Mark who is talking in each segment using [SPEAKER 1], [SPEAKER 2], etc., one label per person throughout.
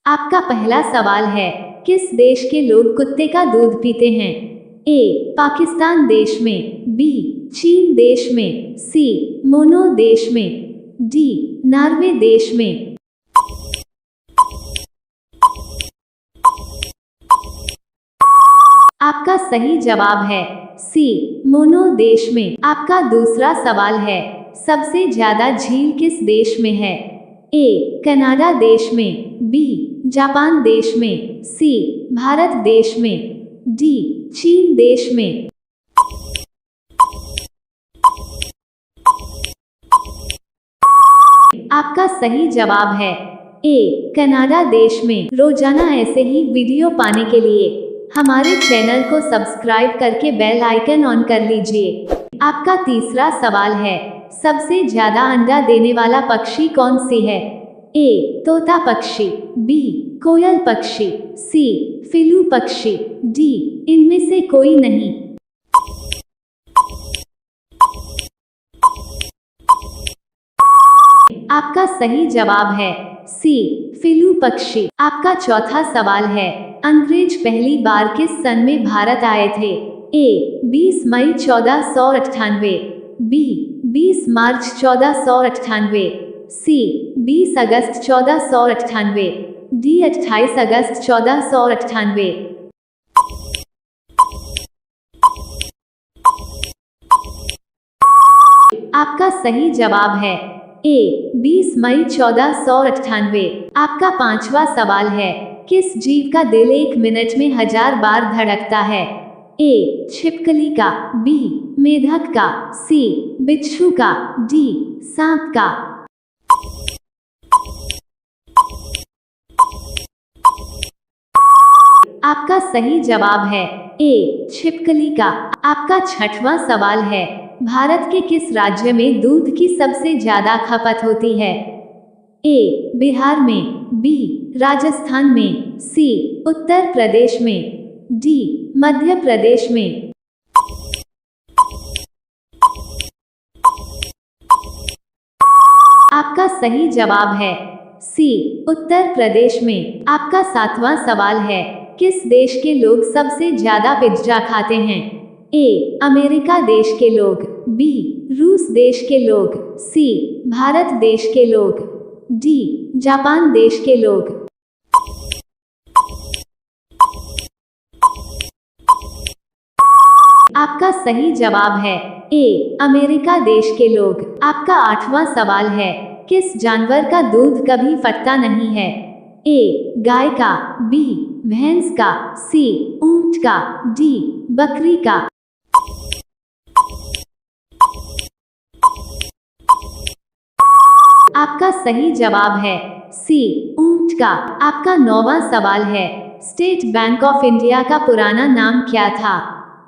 [SPEAKER 1] आपका पहला सवाल है, किस देश के लोग कुत्ते का दूध पीते हैं? ए. पाकिस्तान देश में, बी. चीन देश में, सी. मोनो देश में, डी. नॉर्वे देश में। आपका सही जवाब है सी. मोनो देश में। आपका दूसरा सवाल है, सबसे ज्यादा झील किस देश में है? ए. कनाडा देश में, बी. जापान देश में, सी. भारत देश में, डी. चीन देश में। आपका सही जवाब है ए. कनाडा देश में। रोजाना ऐसे ही वीडियो पाने के लिए हमारे चैनल को सब्सक्राइब करके बेल आइकन ऑन कर लीजिए। आपका तीसरा सवाल है, सबसे ज्यादा अंडा देने वाला पक्षी कौन सी है? ए. तोता पक्षी, बी. कोयल पक्षी, सी. फिलू पक्षी, डी. इनमें से कोई नहीं। आपका सही जवाब है सी. फिलू पक्षी। आपका चौथा सवाल है, अंग्रेज पहली बार किस सन में भारत आए थे? ए. 20 मई 1498, बी. 20 मार्च 1498, सी. 20 अगस्त 1498, डी. 28 अगस्त 1498। आपका सही जवाब है ए. 20 मई 1498। आपका पांचवा सवाल है, किस जीव का दिल 1 मिनट में 1000 बार धड़कता है? ए. छिपकली का, बी. मेढक का, सी. बिच्छू का, डी. सांप का। आपका सही जवाब है ए. छिपकली का। आपका छठवां सवाल है, भारत के किस राज्य में दूध की सबसे ज्यादा खपत होती है? ए. बिहार में, बी. राजस्थान में, सी. उत्तर प्रदेश में, डी. मध्य प्रदेश में। आपका सही जवाब है सी. उत्तर प्रदेश में। आपका सातवां सवाल है, किस देश के लोग सबसे ज्यादा पिज्जा खाते हैं? ए. अमेरिका देश के लोग, बी. रूस देश के लोग, सी. भारत देश के लोग, डी. जापान देश के लोग। आपका सही जवाब है ए. अमेरिका देश के लोग। आपका आठवां सवाल है, किस जानवर का दूध कभी फटता नहीं है? ए. गाय का, बी. भैंस का, सी. ऊंट का, डी. बकरी का। आपका सही जवाब है सी. ऊंट का। आपका नौवां सवाल है, स्टेट बैंक ऑफ इंडिया का पुराना नाम क्या था?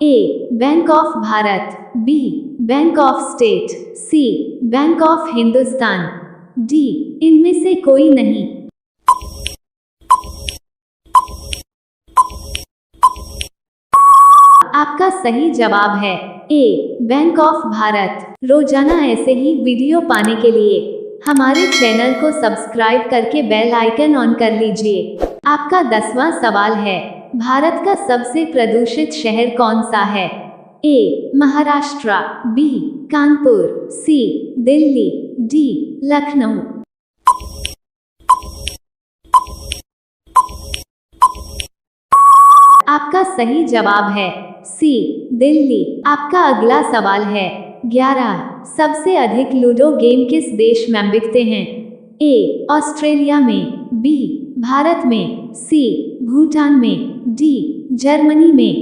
[SPEAKER 1] A. Bank of Bharat, B. Bank of state, C. Bank of Hindustan, D. इनमें से कोई नहीं। आपका सही जवाब है ए. Bank of Bharat. रोजाना ऐसे ही वीडियो पाने के लिए हमारे चैनल को सब्सक्राइब करके बेल आइकन ऑन कर लीजिए। आपका 10वां सवाल है, भारत का सबसे प्रदूषित शहर कौन सा है? ए. महाराष्ट्र, बी. कानपुर, सी. दिल्ली, डी. लखनऊ। आपका सही जवाब है सी. दिल्ली। आपका अगला सवाल है, 11 सबसे अधिक लूडो गेम किस देश में बिकते हैं? ए. ऑस्ट्रेलिया में, बी. भारत में, सी. भूटान में, डी. जर्मनी में।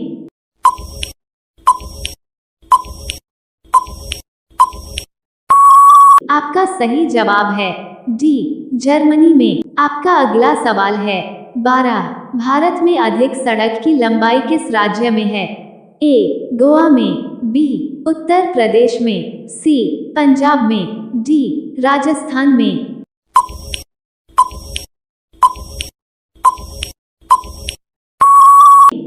[SPEAKER 1] आपका सही जवाब है डी. जर्मनी में। आपका अगला सवाल है, 12 भारत में अधिक सड़क की लंबाई किस राज्य में है? ए. गोवा में, बी. उत्तर प्रदेश में, सी. पंजाब में, डी. राजस्थान में।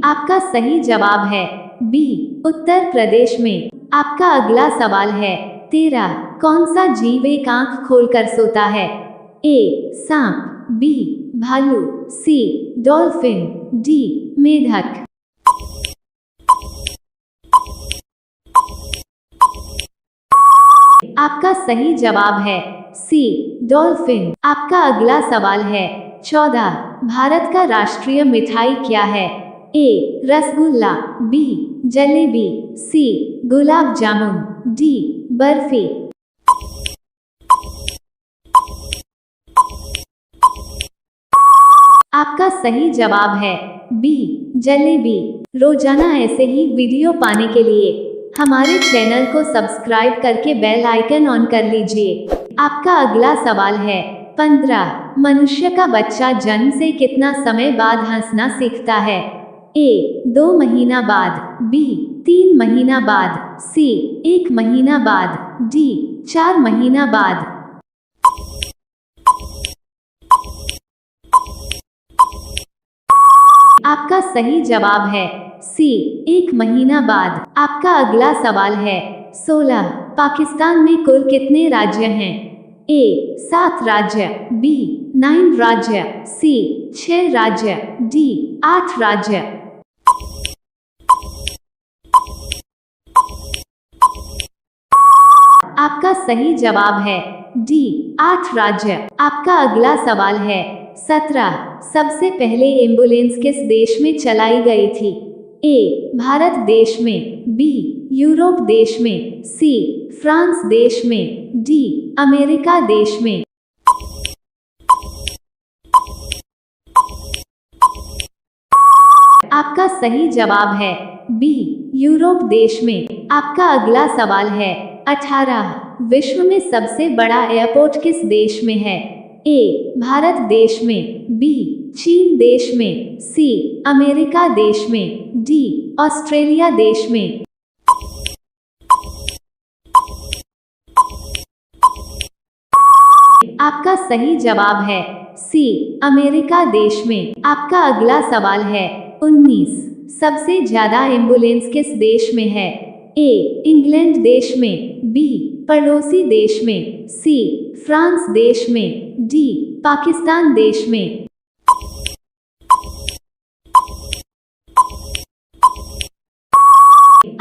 [SPEAKER 1] आपका सही जवाब है बी. उत्तर प्रदेश में। आपका अगला सवाल है, 13 कौन सा जीव एक आंख खोलकर सोता है? ए. सांप, बी. भालू, सी डॉल्फिन, डी मेढक। आपका सही जवाब है सी डॉल्फिन। आपका अगला सवाल है 14। भारत का राष्ट्रीय मिठाई क्या है? ए रसगुल्ला, बी जलेबी, सी गुलाब जामुन, डी बर्फी। आपका सही जवाब है बी जलेबी। रोजाना ऐसे ही वीडियो पाने के लिए हमारे चैनल को सब्सक्राइब करके बेल आइकन ऑन कर लीजिए। आपका अगला सवाल है 15। मनुष्य का बच्चा जन्म से कितना समय बाद हंसना सीखता है? ए 2 महीना बाद, बी 3 महीना बाद, सी 1 महीना बाद, डी 4 महीना बाद। आपका सही जवाब है सी 1 महीना बाद। आपका अगला सवाल है 16। पाकिस्तान में कुल कितने राज्य हैं? ए 7 राज्य, बी 9 राज्य, सी 6 राज्य, डी 8 राज्य। आपका सही जवाब है डी 8 राज्य। आपका अगला सवाल है 17। सबसे पहले एम्बुलेंस किस देश में चलाई गई थी? ए भारत देश में, बी यूरोप देश में, सी फ्रांस देश में, डी अमेरिका देश में। आपका सही जवाब है बी यूरोप देश में। आपका अगला सवाल है 18। विश्व में सबसे बड़ा एयरपोर्ट किस देश में है? ए भारत देश में, बी चीन देश में, सी अमेरिका देश में, डी ऑस्ट्रेलिया देश में। आपका सही जवाब है सी अमेरिका देश में। आपका अगला सवाल है 19। सबसे ज्यादा एम्बुलेंस किस देश में है? ए इंग्लैंड देश में, बी पड़ोसी देश में, सी फ्रांस देश में, डी पाकिस्तान देश में।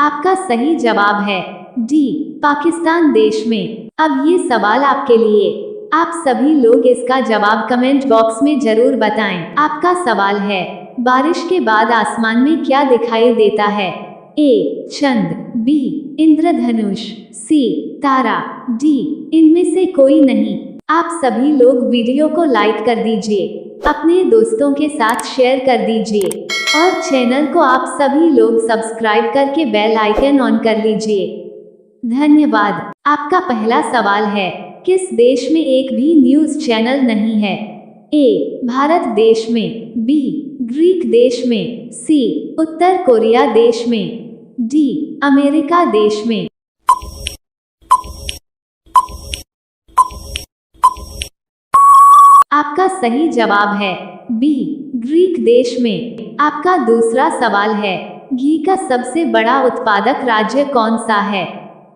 [SPEAKER 1] आपका सही जवाब है डी पाकिस्तान देश में। अब ये सवाल आपके लिए। आप सभी लोग इसका जवाब कमेंट बॉक्स में जरूर बताएं। आपका सवाल है बारिश के बाद आसमान में क्या दिखाई देता है? ए चंद, बी इंद्रधनुष, सी तारा, डी इनमें से कोई नहीं। आप सभी लोग वीडियो को लाइक कर दीजिए, अपने दोस्तों के साथ शेयर कर दीजिए और चैनल को आप सभी लोग सब्सक्राइब करके बेल आइकन ऑन कर लीजिए। धन्यवाद। आपका पहला सवाल है किस देश में एक भी न्यूज़ चैनल नहीं है? ए भारत देश में, बी ग्रीक देश में, सी उत्तर कोरिया देश में, डी अमेरिका देश में। आपका सही जवाब है बी ग्रीक देश में। आपका दूसरा सवाल है घी का सबसे बड़ा उत्पादक राज्य कौन सा है?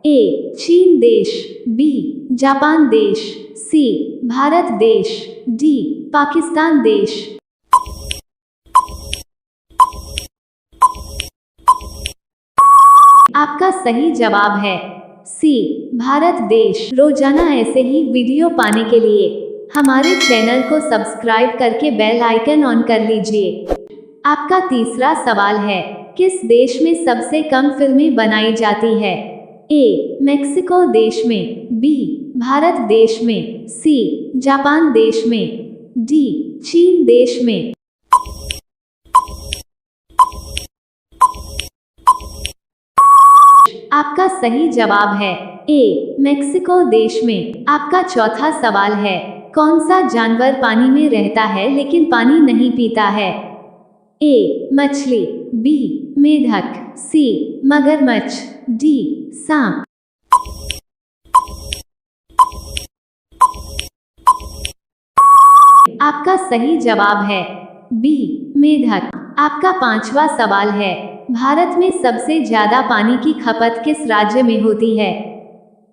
[SPEAKER 1] ए चीन देश, बी जापान देश, सी भारत देश, डी पाकिस्तान देश। आपका सही जवाब है सी भारत देश। रोजाना ऐसे ही वीडियो पाने के लिए हमारे चैनल को सब्सक्राइब करके बेल आइकन ऑन कर लीजिए। आपका तीसरा सवाल है किस देश में सबसे कम फिल्में बनाई जाती है? ए मेक्सिको देश में, बी भारत देश में, सी जापान देश में, डी चीन देश में। आपका सही जवाब है ए मेक्सिको देश में। आपका चौथा सवाल है कौन सा जानवर पानी में रहता है लेकिन पानी नहीं पीता है? ए मछली, बी मेढक, सी मगरमच्छ, डी सांप। आपका सही जवाब है बी मेढक। आपका पांचवा सवाल है भारत में सबसे ज्यादा पानी की खपत किस राज्य में होती है?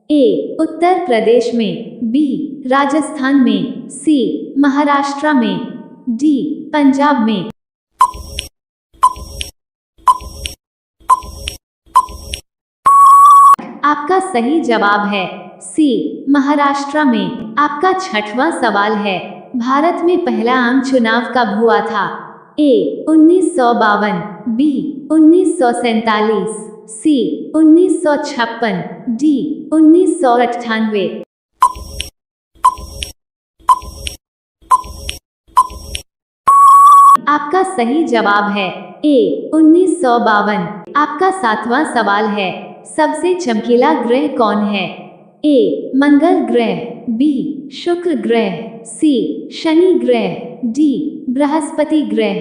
[SPEAKER 1] ए उत्तर प्रदेश में, बी राजस्थान में, सी महाराष्ट्र में, डी पंजाब में। आपका सही जवाब है सी महाराष्ट्र में। आपका छठवां सवाल है, भारत में पहला आम चुनाव कब हुआ था? ए 1952, बी 1947, सी 1956, डी 1998। आपका सही जवाब है ए 1952। आपका सातवां सवाल है, सबसे चमकीला ग्रह कौन है? ए मंगल ग्रह, बी शुक्र ग्रह, सी शनि ग्रह, डी बृहस्पति ग्रह।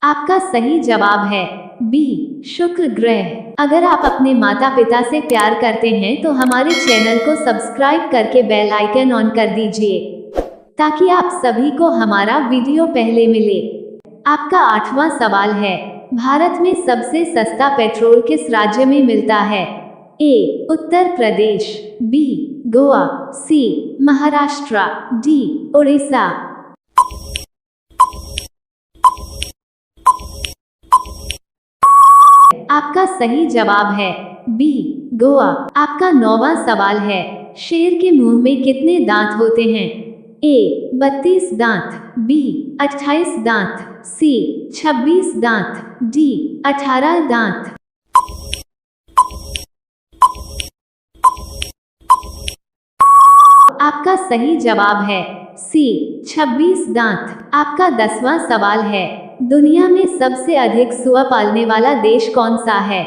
[SPEAKER 1] आपका सही जवाब है बी शुक्र ग्रह। अगर आप अपने माता पिता से प्यार करते हैं तो हमारे चैनल को सब्सक्राइब करके बेल आइकन ऑन कर दीजिए ताकि आप सभी को हमारा वीडियो पहले मिले। आपका आठवां सवाल है, भारत में सबसे सस्ता पेट्रोल किस राज्य में मिलता है? ए उत्तर प्रदेश, बी गोवा, सी महाराष्ट्र, डी उड़ीसा। आपका सही जवाब है बी गोवा। आपका नौवां सवाल है, शेर के मुंह में कितने दांत होते हैं? ए 32 दांत, बी 28 दांत, सी 26 दांत, डी 18 दांत। आपका सही जवाब है सी 26 दांत। आपका 10वां सवाल है, दुनिया में सबसे अधिक सुअर पालने वाला देश कौन सा है?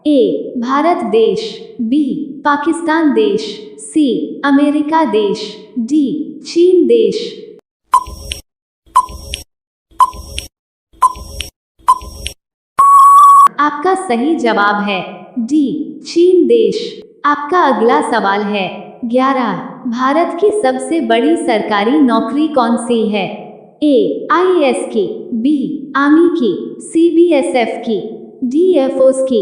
[SPEAKER 1] ए भारत देश, बी पाकिस्तान देश, सी अमेरिका देश, डी चीन देश। आपका सही जवाब है डी चीन देश। आपका अगला सवाल है 11, भारत की सबसे बड़ी सरकारी नौकरी कौन सी है? ए आईएएस की, बी आर्मी की, सी बीएसएफ की, डी एयरफोर्स की।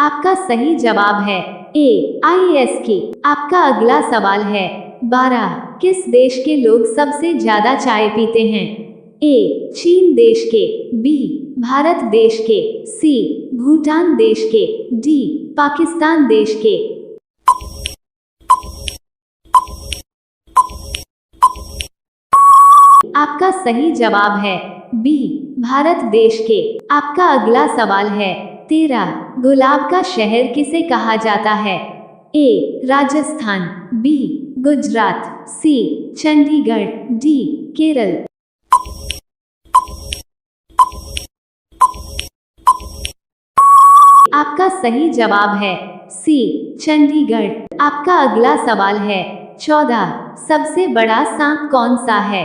[SPEAKER 1] आपका सही जवाब है ए आईएएस की। आपका अगला सवाल है 12, किस देश के लोग सबसे ज्यादा चाय पीते हैं? ए चीन देश के, बी भारत देश के, सी भूटान देश के, डी पाकिस्तान देश के। आपका सही जवाब है बी भारत देश के। आपका अगला सवाल है 13, गुलाब का शहर किसे कहा जाता है? ए राजस्थान, बी गुजरात, सी चंडीगढ़, डी केरल। आपका सही जवाब है सी चंडीगढ़। आपका अगला सवाल है 14, सबसे बड़ा सांप कौन सा है?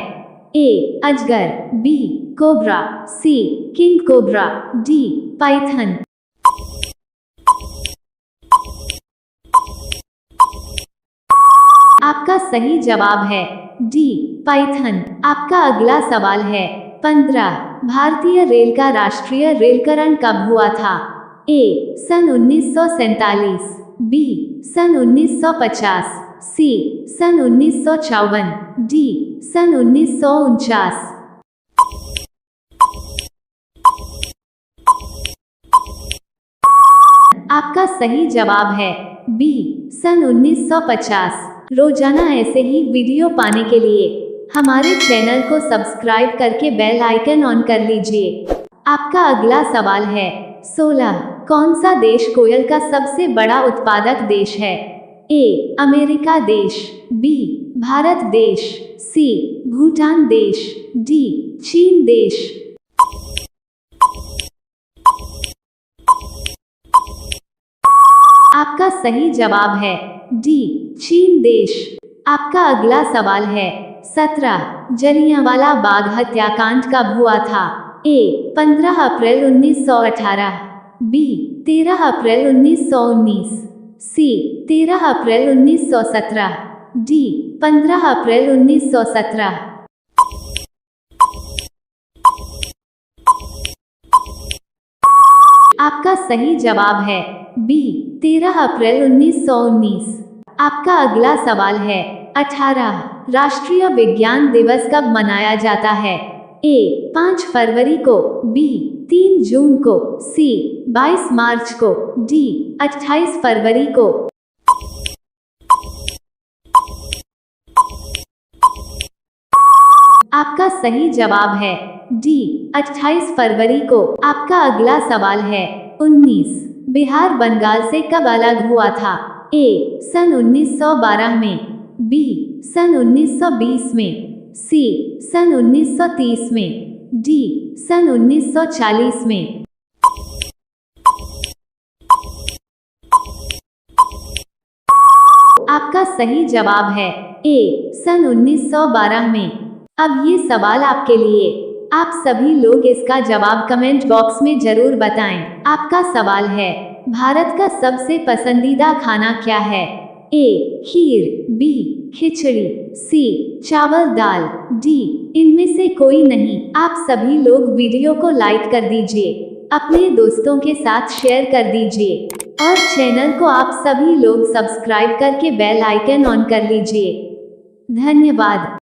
[SPEAKER 1] ए अजगर, बी कोबरा, सी किंग कोबरा, डी पाइथन। आपका सही जवाब है डी पाइथन। आपका अगला सवाल है 15, भारतीय रेल का राष्ट्रीय रेलकरण कब हुआ था? ए सन 1947, बी सन 1950, सी सन 1954, डी सन 1949। आपका सही जवाब है बी सन 1950। रोजाना ऐसे ही वीडियो पाने के लिए हमारे चैनल को सब्सक्राइब करके बेल आइकन ऑन कर लीजिए। आपका अगला सवाल है 16, कौन सा देश कोयल का सबसे बड़ा उत्पादक देश है? ए अमेरिका देश, बी भारत देश, सी भूटान देश, डी चीन देश। आपका सही जवाब है डी चीन देश। आपका अगला सवाल है 17, जलियांवाला बाग हत्याकांड कब हुआ था? ए 15 अप्रैल 1918, बी 13 अप्रैल 1919, सी 13 अप्रैल 1917, डी 15 अप्रैल 1917। आपका सही जवाब है बी 13 अप्रैल 1919। आपका अगला सवाल है 18 राष्ट्रीय विज्ञान दिवस कब मनाया जाता है? ए 5 फरवरी को, बी 3 जून को, सी 22 मार्च को, डी 28 फरवरी को। आपका सही जवाब है डी 28 फरवरी को। आपका अगला सवाल है 19 बिहार बंगाल से कब अलग हुआ था? ए सन 1912 में, बी सन 1920 में, सी सन 1930 में, डी सन 1940 में। आपका सही जवाब है ए सन 1912 में। अब ये सवाल आपके लिए। आप सभी लोग इसका जवाब कमेंट बॉक्स में जरूर बताएं। आपका सवाल है भारत का सबसे पसंदीदा खाना क्या है? ए खीर, बी खिचड़ी, सी चावल दाल, डी इनमें से कोई नहीं। आप सभी लोग वीडियो को लाइक कर दीजिए, अपने दोस्तों के साथ शेयर कर दीजिए और चैनल को आप सभी लोग सब्सक्राइब करके बेल आइकन ऑन कर लीजिए। धन्यवाद।